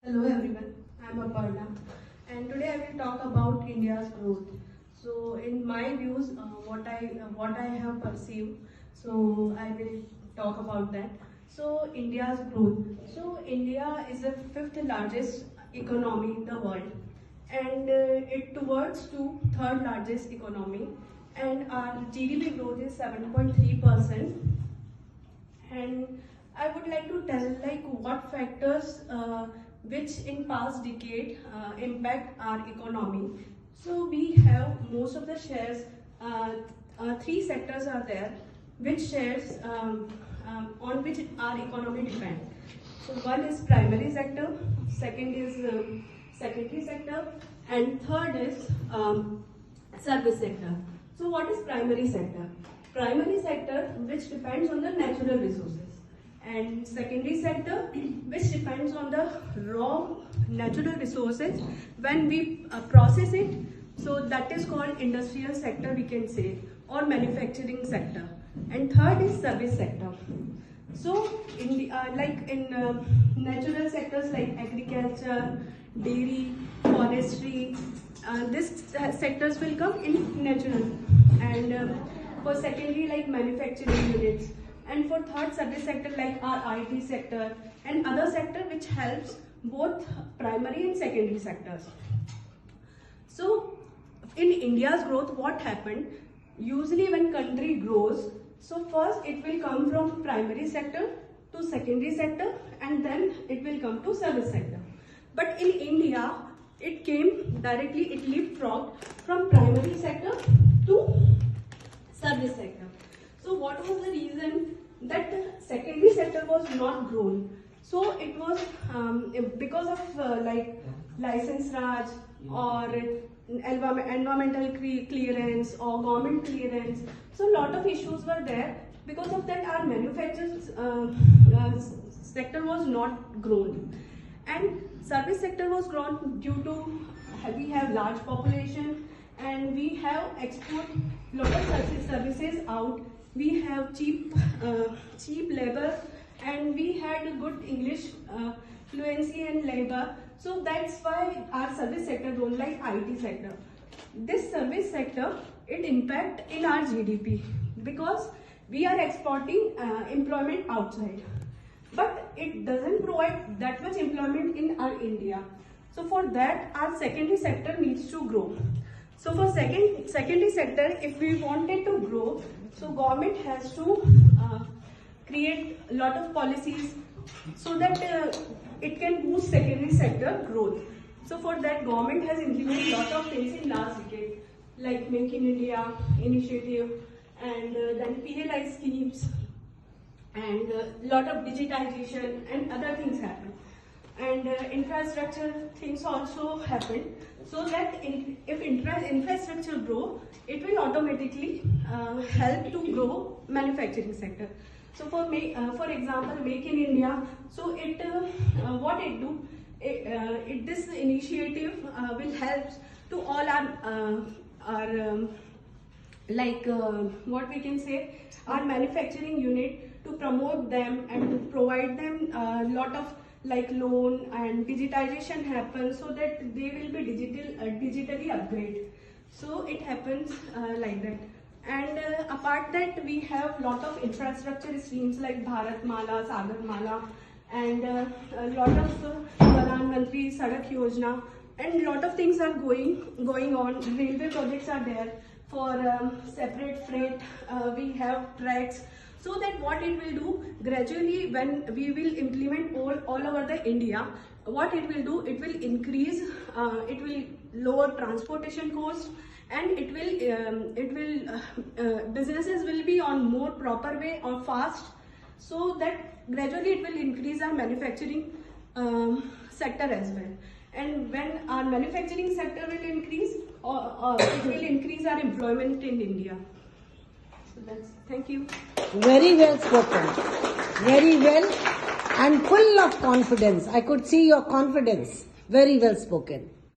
Hello everyone, I am Aparna and today I will talk about India's growth. So in my views, what I have perceived, so I will talk about that. So India's growth. So India is the fifth largest economy in the world and it towards to third largest economy, and our GDP growth is 7.3%. And I would like to tell like what factors which in past decade impact our economy. So we have most of the shares, three sectors are there, which shares on which our economy depends. So one is primary sector, second is secondary sector, and third is service sector. So what is primary sector? Primary sector which depends on the natural resources, and secondary sector which depends on the raw natural resources when we process it. So that is called industrial sector, we can say, or manufacturing sector. And third is service sector. So in the natural sectors like agriculture, dairy, forestry, these sectors will come in natural, and for secondary like manufacturing units, and for third service sector like our IT sector and other sector which helps both primary and secondary sectors. So in India's growth, what happened? Usually when country grows, so first it will come from primary sector to secondary sector, and then it will come to service sector. But in India, it came directly, it leapfrogged from primary sector to service sector. So what was the reason that the secondary sector was not grown? So it was because of like license raj or environmental clearance or government clearance. So a lot of issues were there. Because of that, our manufacturing sector was not grown, and service sector was grown due to we have large population and we have export lot of services out. We have cheap labor, and we had good English fluency and labor. So that's why our service sector grown like IT sector. This service sector, it impact in our GDP because we are exporting employment outside, but it doesn't provide that much employment in our India. So for that, our secondary sector needs to grow. So for secondary sector, if we wanted to grow, so government has to create a lot of policies so that it can boost secondary sector growth. So for that, government has implemented a lot of things in last decade, like Make in India initiative, and then PLI schemes, and a lot of digitization and other things happen. And infrastructure things also happen, so that if infrastructure grow, it will automatically help to grow manufacturing sector. So for example, Make in India, so it what it do, this initiative will help to all our what we can say, our manufacturing unit, to promote them and to provide them a lot of like loan, and digitization happens so that they will be digitally upgrade. So it happens like that. And apart that, we have lot of infrastructure schemes like Bharat Mala, Sagar Mala, and a lot of Pradhan Mantri Sadak Yojana, and lot of things are going on. Railway projects are there for separate freight. We have tracks. So that what it will do, gradually when we will implement all over the India, what it will do, it will increase, it will lower transportation cost, and it will businesses will be on more proper way or fast, so that gradually it will increase our manufacturing sector as well. And when our manufacturing sector will increase, it will increase our employment in India. So that's, thank you. Very well spoken. Very well, and full of confidence. I could see your confidence. Very well spoken.